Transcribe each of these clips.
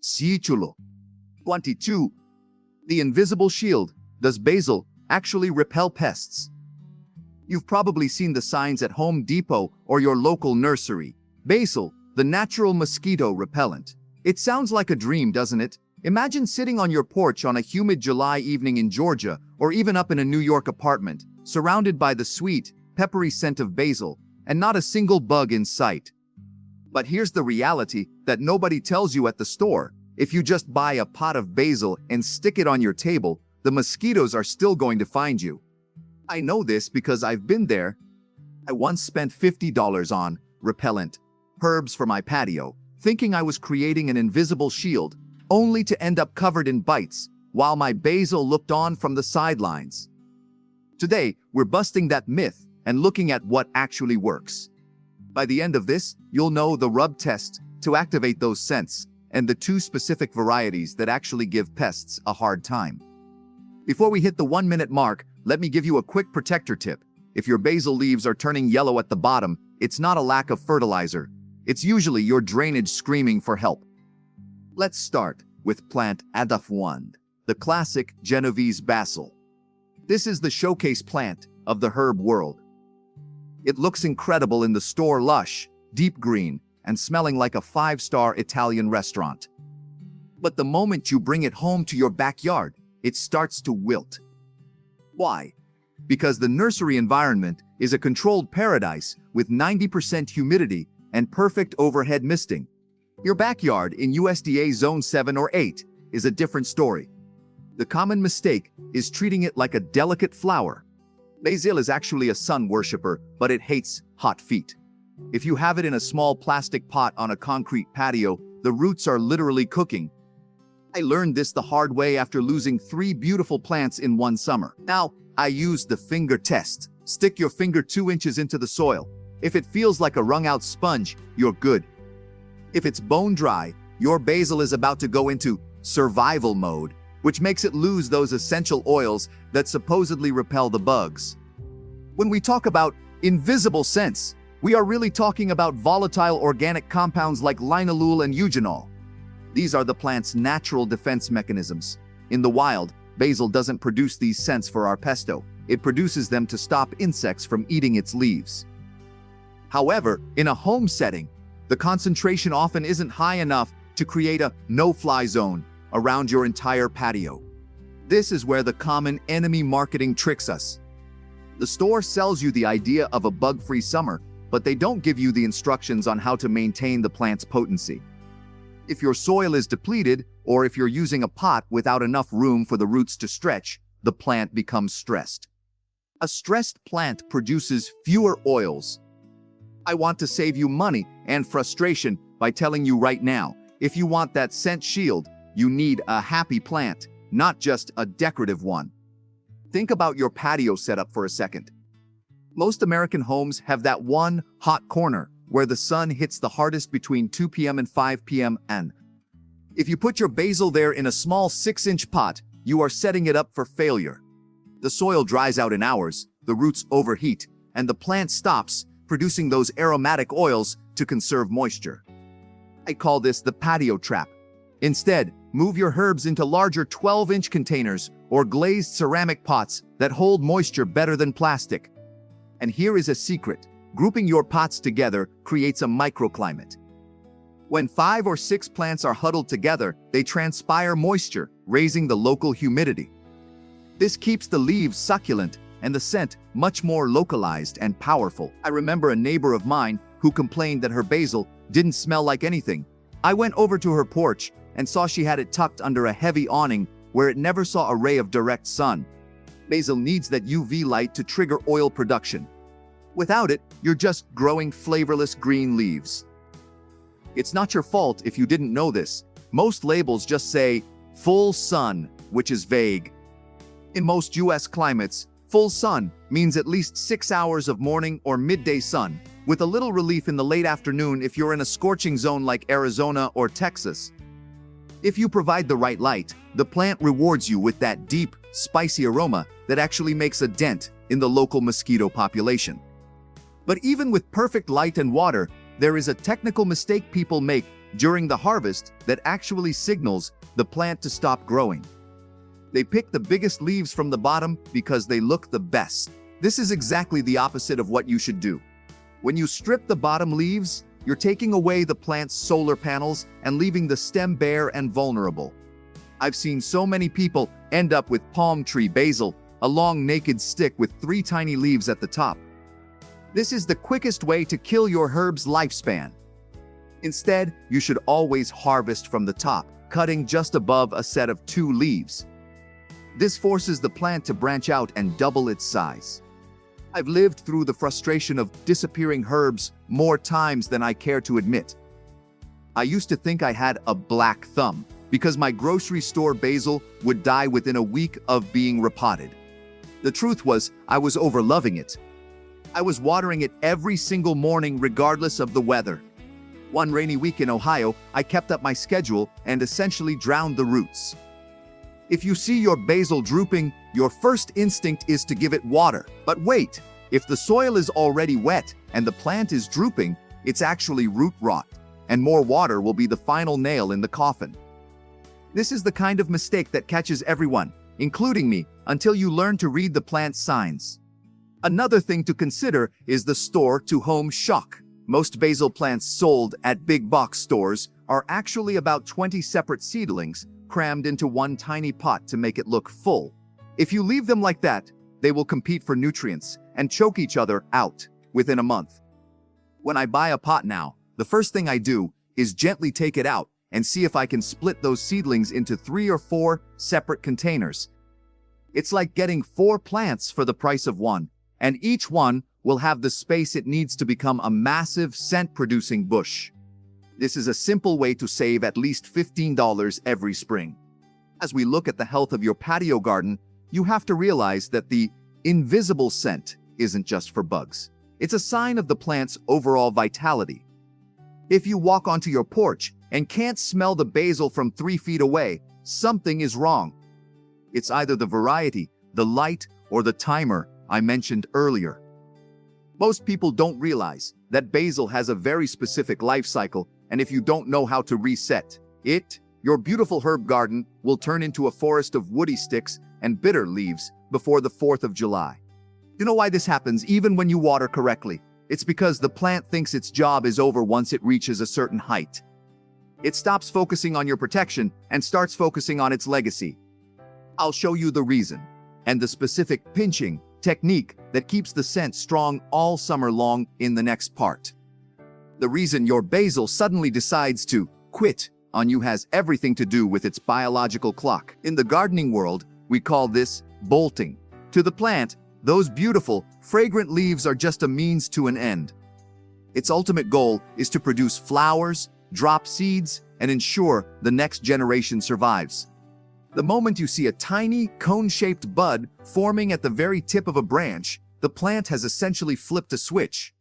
Título 22. The invisible shield. Does basil actually repel pests? You've probably seen the signs at Home Depot or your local nursery. Basil, the natural mosquito repellent. It sounds like a dream, doesn't it? Imagine sitting on your porch on a humid July evening in Georgia, or even up in a New York apartment, surrounded by the sweet, peppery scent of basil, and not a single bug in sight. But here's the reality that nobody tells you at the store. If you just buy a pot of basil and stick it on your table, the mosquitoes are still going to find you. I know this because I've been there. I once spent $50 on repellent herbs for my patio, thinking I was creating an invisible shield, only to end up covered in bites, while my basil looked on from the sidelines. Today, we're busting that myth and looking at what actually works. By the end of this, you'll know the rub test to activate those scents and the 2 specific varieties that actually give pests a hard time. Before we hit the 1-minute mark, let me give you a quick protector tip. If your basil leaves are turning yellow at the bottom, it's not a lack of fertilizer. It's usually your drainage screaming for help. Let's start with plant unwanted, the classic Genovese basil. This is the showcase plant of the herb world. It looks incredible in the store, lush, deep green, and smelling like a 5-star Italian restaurant. But the moment you bring it home to your backyard, it starts to wilt. Why? Because the nursery environment is a controlled paradise with 90% humidity and perfect overhead misting. Your backyard in USDA Zone 7 or 8 is a different story. The common mistake is treating it like a delicate flower. Basil is actually a sun worshiper, but it hates hot feet. If you have it in a small plastic pot on a concrete patio, the roots are literally cooking. I learned this the hard way after losing 3 beautiful plants in one summer. Now, I use the finger test. Stick your finger 2 inches into the soil. If it feels like a wrung-out sponge, you're good. If it's bone dry, your basil is about to go into survival mode, which makes it lose those essential oils that supposedly repel the bugs. When we talk about invisible scents, we are really talking about volatile organic compounds like linalool and eugenol. These are the plant's natural defense mechanisms. In the wild, basil doesn't produce these scents for our pesto. It produces them to stop insects from eating its leaves. However, in a home setting, the concentration often isn't high enough to create a no-fly zone around your entire patio. This is where the common enemy marketing tricks us. The store sells you the idea of a bug-free summer, but they don't give you the instructions on how to maintain the plant's potency. If your soil is depleted, or if you're using a pot without enough room for the roots to stretch, the plant becomes stressed. A stressed plant produces fewer oils. I want to save you money and frustration by telling you right now, if you want that scent shield, you need a happy plant, not just a decorative one. Think about your patio setup for a second. Most American homes have that one hot corner where the sun hits the hardest between 2 p.m. and 5 p.m. and if you put your basil there in a small 6-inch pot, you are setting it up for failure. The soil dries out in hours, the roots overheat, and the plant stops producing those aromatic oils to conserve moisture. I call this the patio trap. Instead, move your herbs into larger 12-inch containers or glazed ceramic pots that hold moisture better than plastic. And here is a secret. Grouping your pots together creates a microclimate. When 5 or 6 plants are huddled together, they transpire moisture, raising the local humidity. This keeps the leaves succulent and the scent much more localized and powerful. I remember a neighbor of mine who complained that her basil didn't smell like anything. I went over to her porch and saw she had it tucked under a heavy awning where it never saw a ray of direct sun. Basil needs that UV light to trigger oil production. Without it, you're just growing flavorless green leaves. It's not your fault if you didn't know this. Most labels just say, full sun, which is vague. In most US climates, full sun means at least 6 hours of morning or midday sun, with a little relief in the late afternoon if you're in a scorching zone like Arizona or Texas. If you provide the right light, the plant rewards you with that deep, spicy aroma that actually makes a dent in the local mosquito population. But even with perfect light and water, there is a technical mistake people make during the harvest that actually signals the plant to stop growing. They pick the biggest leaves from the bottom because they look the best. This is exactly the opposite of what you should do. When you strip the bottom leaves, you're taking away the plant's solar panels and leaving the stem bare and vulnerable. I've seen so many people end up with palm tree basil, a long naked stick with 3 tiny leaves at the top. This is the quickest way to kill your herb's lifespan. Instead, you should always harvest from the top, cutting just above a set of 2 leaves. This forces the plant to branch out and double its size. I've lived through the frustration of disappearing herbs more times than I care to admit. I used to think I had a black thumb because my grocery store basil would die within a week of being repotted. The truth was, I was overloving it. I was watering it every single morning regardless of the weather. One rainy week in Ohio, I kept up my schedule and essentially drowned the roots. If you see your basil drooping, your first instinct is to give it water. But wait, if the soil is already wet and the plant is drooping, it's actually root rot, and more water will be the final nail in the coffin. This is the kind of mistake that catches everyone, including me, until you learn to read the plant's signs. Another thing to consider is the store-to-home shock. Most basil plants sold at big box stores are actually about 20 separate seedlings crammed into one tiny pot to make it look full. If you leave them like that, they will compete for nutrients and choke each other out within a month. When I buy a pot now, the first thing I do is gently take it out and see if I can split those seedlings into 3 or 4 separate containers. It's like getting 4 plants for the price of one, and each one will have the space it needs to become a massive scent-producing bush. This is a simple way to save at least $15 every spring. As we look at the health of your patio garden, you have to realize that the invisible scent isn't just for bugs. It's a sign of the plant's overall vitality. If you walk onto your porch and can't smell the basil from 3 feet away, something is wrong. It's either the variety, the light, or the timer I mentioned earlier. Most people don't realize that basil has a very specific life cycle, and if you don't know how to reset it, your beautiful herb garden will turn into a forest of woody sticks and bitter leaves before the 4th of July. You know why this happens even when you water correctly? It's because the plant thinks its job is over once it reaches a certain height. It stops focusing on your protection and starts focusing on its legacy. I'll show you the reason and the specific pinching technique that keeps the scent strong all summer long in the next part. The reason your basil suddenly decides to quit on you has everything to do with its biological clock. In the gardening world, we call this bolting. To the plant, those beautiful, fragrant leaves are just a means to an end. Its ultimate goal is to produce flowers, drop seeds, and ensure the next generation survives. The moment you see a tiny, cone-shaped bud forming at the very tip of a branch, the plant has essentially flipped a switch.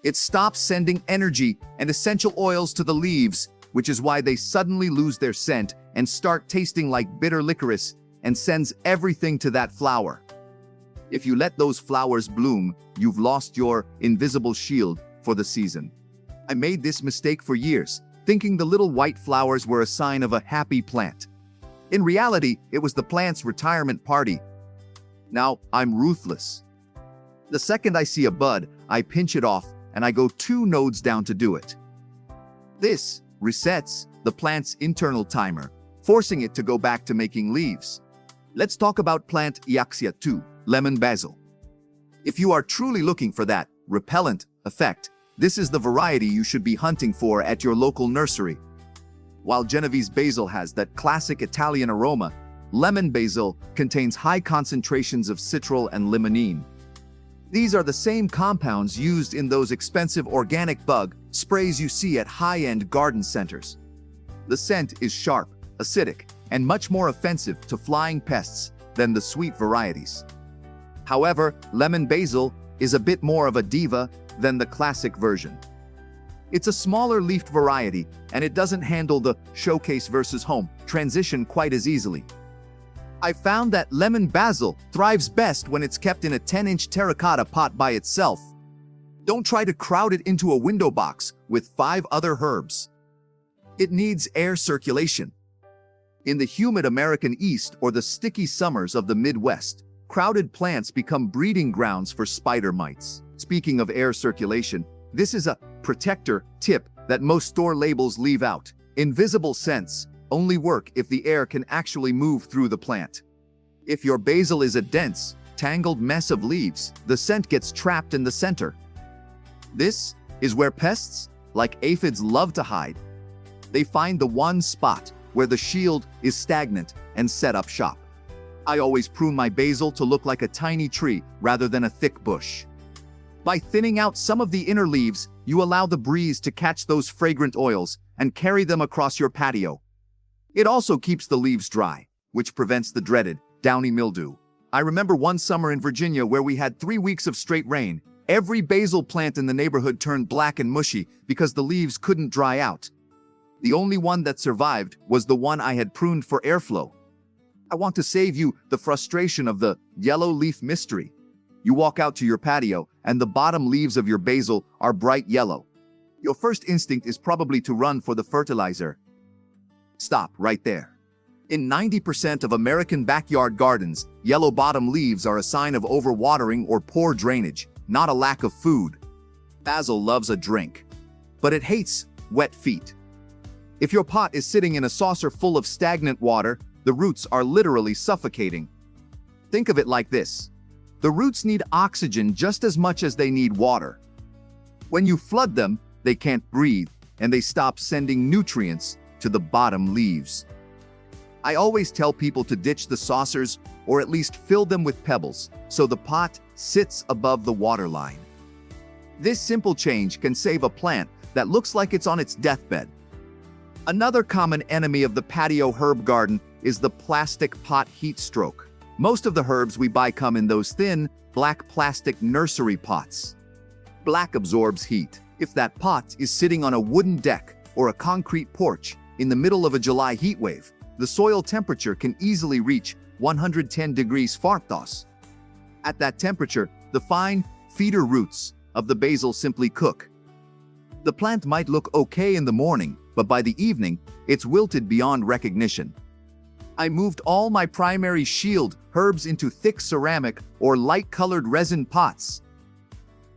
It stops sending energy and essential oils to the leaves, which is why they suddenly lose their scent and start tasting like bitter licorice, and sends everything to that flower. If you let those flowers bloom, you've lost your invisible shield for the season. I made this mistake for years, thinking the little white flowers were a sign of a happy plant. In reality, it was the plant's retirement party. Now, I'm ruthless. The second I see a bud, I pinch it off, and I go 2 nodes down to do it. This resets the plant's internal timer, forcing it to go back to making leaves. Let's talk about plant Iaxia 2, lemon basil. If you are truly looking for that repellent effect, this is the variety you should be hunting for at your local nursery. While Genovese basil has that classic Italian aroma, lemon basil contains high concentrations of citral and limonene. These are the same compounds used in those expensive organic bug sprays you see at high-end garden centers. The scent is sharp, acidic, and much more offensive to flying pests than the sweet varieties. However, lemon basil is a bit more of a diva than the classic version. It's a smaller leafed variety, and it doesn't handle the showcase versus home transition quite as easily. I found that lemon basil thrives best when it's kept in a 10-inch terracotta pot by itself. Don't try to crowd it into a window box with 5 other herbs. It needs air circulation. In the humid American East or the sticky summers of the Midwest, crowded plants become breeding grounds for spider mites. Speaking of air circulation, this is a protector tip that most store labels leave out. Invisible scents only work if the air can actually move through the plant. If your basil is a dense, tangled mess of leaves, the scent gets trapped in the center. This is where pests, like aphids, love to hide. They find the one spot where the shield is stagnant and set up shop. I always prune my basil to look like a tiny tree rather than a thick bush. By thinning out some of the inner leaves, you allow the breeze to catch those fragrant oils and carry them across your patio. It also keeps the leaves dry, which prevents the dreaded downy mildew. I remember one summer in Virginia where we had 3 weeks of straight rain. Every basil plant in the neighborhood turned black and mushy because the leaves couldn't dry out. The only one that survived was the one I had pruned for airflow. I want to save you the frustration of the yellow leaf mystery. You walk out to your patio and the bottom leaves of your basil are bright yellow. Your first instinct is probably to run for the fertilizer. Stop right there. In 90% of American backyard gardens, yellow bottom leaves are a sign of overwatering or poor drainage, not a lack of food. Basil loves a drink, but it hates wet feet. If your pot is sitting in a saucer full of stagnant water, the roots are literally suffocating. Think of it like this. The roots need oxygen just as much as they need water. When you flood them, they can't breathe, and they stop sending nutrients to the bottom leaves. I always tell people to ditch the saucers or at least fill them with pebbles so the pot sits above the water line. This simple change can save a plant that looks like it's on its deathbed. Another common enemy of the patio herb garden is the plastic pot heat stroke. Most of the herbs we buy come in those thin, black plastic nursery pots. Black absorbs heat. If that pot is sitting on a wooden deck or a concrete porch in the middle of a July heat wave, the soil temperature can easily reach 110 degrees Fahrenheit. At that temperature, the fine, feeder roots of the basil simply cook. The plant might look okay in the morning, but by the evening, it's wilted beyond recognition. I moved all my primary shield herbs into thick ceramic or light-colored resin pots.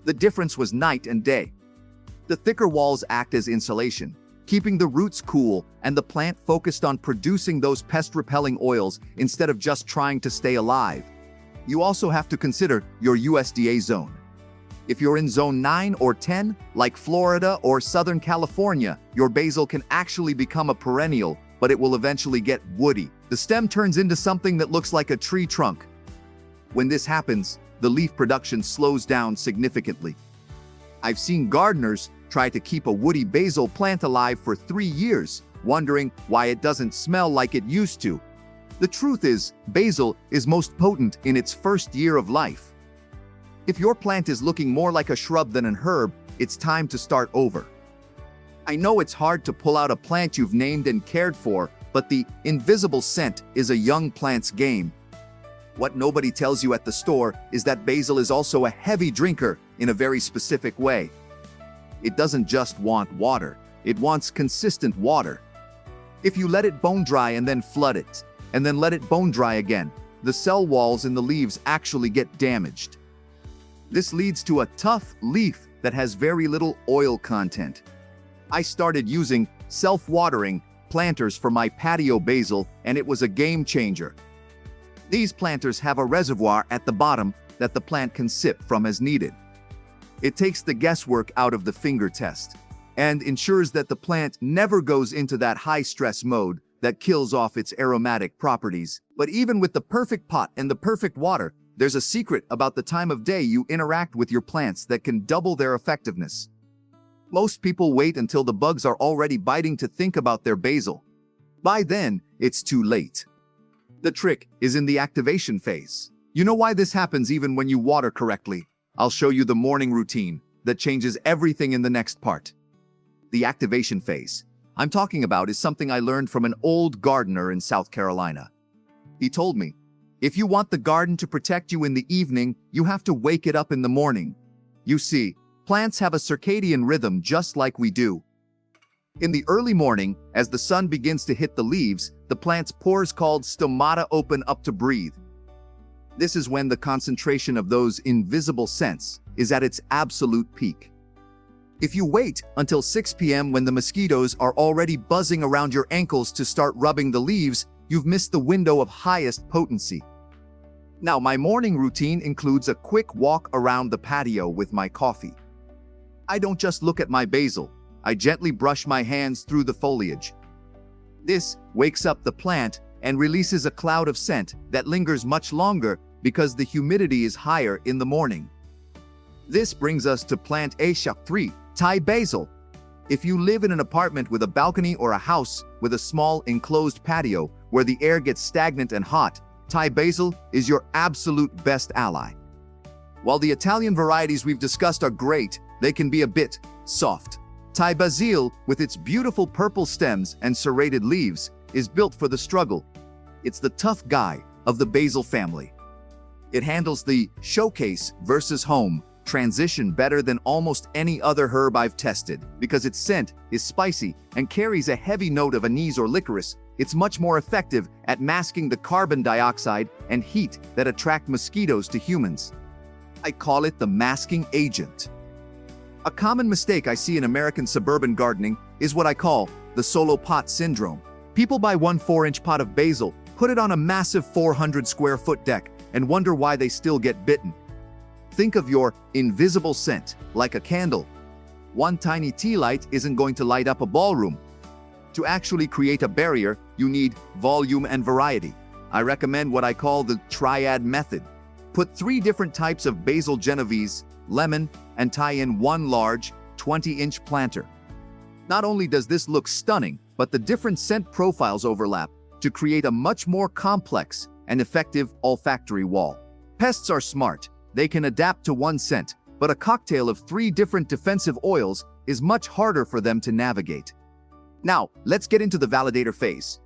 The difference was night and day. The thicker walls act as insulation, keeping the roots cool and the plant focused on producing those pest-repelling oils instead of just trying to stay alive. You also have to consider your USDA zone. If you're in zone 9 or 10, like Florida or Southern California, your basil can actually become a perennial, but it will eventually get woody. The stem turns into something that looks like a tree trunk. When this happens, the leaf production slows down significantly. I've seen gardeners try to keep a woody basil plant alive for 3 years, wondering why it doesn't smell like it used to. The truth is, basil is most potent in its first year of life. If your plant is looking more like a shrub than an herb, it's time to start over. I know it's hard to pull out a plant you've named and cared for, but the invisible scent is a young plant's game. What nobody tells you at the store is that basil is also a heavy drinker in a very specific way. It doesn't just want water, it wants consistent water. If you let it bone dry and then flood it, and then let it bone dry again, the cell walls in the leaves actually get damaged. This leads to a tough leaf that has very little oil content. I started using self-watering planters for my patio basil, and it was a game changer. These planters have a reservoir at the bottom that the plant can sip from as needed. It takes the guesswork out of the finger test and ensures that the plant never goes into that high-stress mode that kills off its aromatic properties. But even with the perfect pot and the perfect water, there's a secret about the time of day you interact with your plants that can double their effectiveness. Most people wait until the bugs are already biting to think about their basil. By then, it's too late. The trick is in the activation phase. You know why this happens even when you water correctly? I'll show you the morning routine that changes everything in the next part. The activation phase I'm talking about is something I learned from an old gardener in South Carolina. He told me, if you want the garden to protect you in the evening, you have to wake it up in the morning. You see, plants have a circadian rhythm just like we do. In the early morning, as the sun begins to hit the leaves, the plant's pores called stomata open up to breathe. This is when the concentration of those invisible scents is at its absolute peak. If you wait until 6 p.m. when the mosquitoes are already buzzing around your ankles to start rubbing the leaves, you've missed the window of highest potency. Now, my morning routine includes a quick walk around the patio with my coffee. I don't just look at my basil, I gently brush my hands through the foliage. This wakes up the plant and releases a cloud of scent that lingers much longer because the humidity is higher in the morning. This brings us to plant A3, Thai basil. If you live in an apartment with a balcony or a house with a small enclosed patio where the air gets stagnant and hot, Thai basil is your absolute best ally. While the Italian varieties we've discussed are great, they can be a bit soft. Thai basil, with its beautiful purple stems and serrated leaves, is built for the struggle. It's the tough guy of the basil family. It handles the showcase versus home transition better than almost any other herb I've tested. Because its scent is spicy and carries a heavy note of anise or licorice, it's much more effective at masking the carbon dioxide and heat that attract mosquitoes to humans. I call it the masking agent. A common mistake I see in American suburban gardening is what I call the solo pot syndrome. People buy one 4-inch pot of basil, put it on a massive 400 square foot deck, and wonder why they still get bitten. Think of your invisible scent like a candle. One tiny tea light isn't going to light up a ballroom. To actually create a barrier, you need volume and variety. I recommend what I call the triad method. Put 3 different types of basil Genovese, lemon, and tie in one large 20-inch planter. Not only does this look stunning, but the different scent profiles overlap to create a much more complex and effective olfactory wall. Pests are smart. They can adapt to one scent, but a cocktail of 3 different defensive oils is much harder for them to navigate. Now, let's get into the validator phase.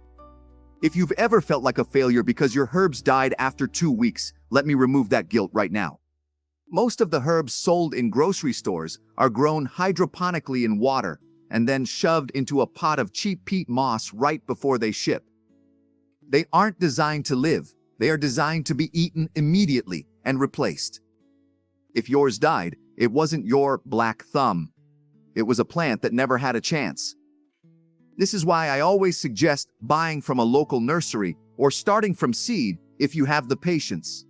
If you've ever felt like a failure because your herbs died after 2 weeks, let me remove that guilt right now. Most of the herbs sold in grocery stores are grown hydroponically in water and then shoved into a pot of cheap peat moss right before they ship. They aren't designed to live. They are designed to be eaten immediately and replaced. If yours died, it wasn't your black thumb. It was a plant that never had a chance. This is why I always suggest buying from a local nursery or starting from seed if you have the patience.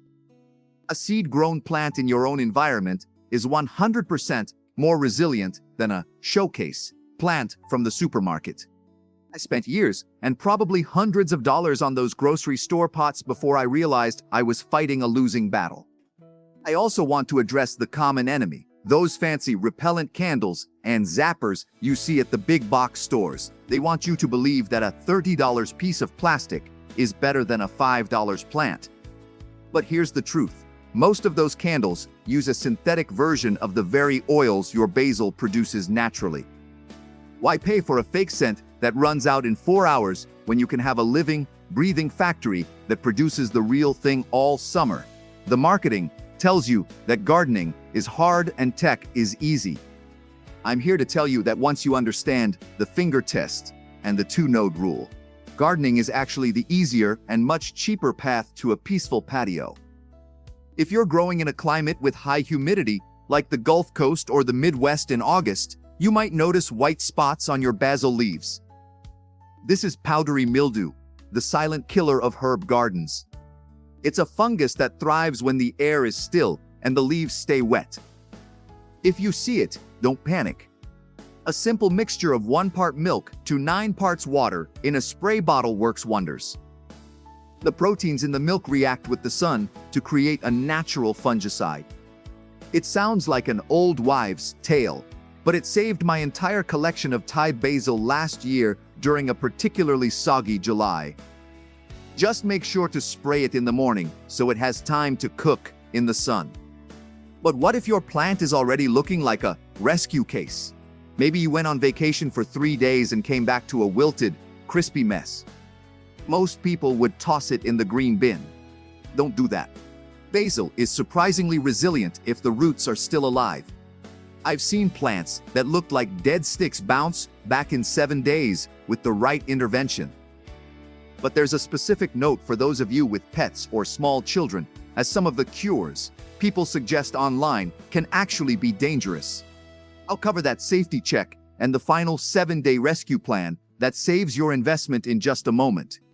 A seed-grown plant in your own environment is 100% more resilient than a showcase plant from the supermarket. I spent years and probably hundreds of dollars on those grocery store pots before I realized I was fighting a losing battle. I also want to address the common enemy, those fancy repellent candles and zappers you see at the big box stores. They want you to believe that a $30 piece of plastic is better than a $5 plant. But here's the truth. Most of those candles use a synthetic version of the very oils your basil produces naturally. Why pay for a fake scent that runs out in 4 hours when you can have a living, breathing factory that produces the real thing all summer? The marketing tells you that gardening is hard and tech is easy. I'm here to tell you that once you understand the finger test and the 2-node rule, gardening is actually the easier and much cheaper path to a peaceful patio. If you're growing in a climate with high humidity, like the Gulf Coast or the Midwest in August, you might notice white spots on your basil leaves. This is powdery mildew, the silent killer of herb gardens. It's a fungus that thrives when the air is still and the leaves stay wet. If you see it, don't panic. A simple mixture of 1 part milk to 9 parts water in a spray bottle works wonders. The proteins in the milk react with the sun to create a natural fungicide. It sounds like an old wives' tale, but it saved my entire collection of Thai basil last year during a particularly soggy July. Just make sure to spray it in the morning so it has time to cook in the sun. But what if your plant is already looking like a rescue case? Maybe you went on vacation for 3 days and came back to a wilted, crispy mess. Most people would toss it in the green bin. Don't do that. Basil is surprisingly resilient if the roots are still alive. I've seen plants that looked like dead sticks bounce back in 7 days with the right intervention. But there's a specific note for those of you with pets or small children, as some of the cures people suggest online can actually be dangerous. I'll cover that safety check and the final 7-day rescue plan that saves your investment in just a moment.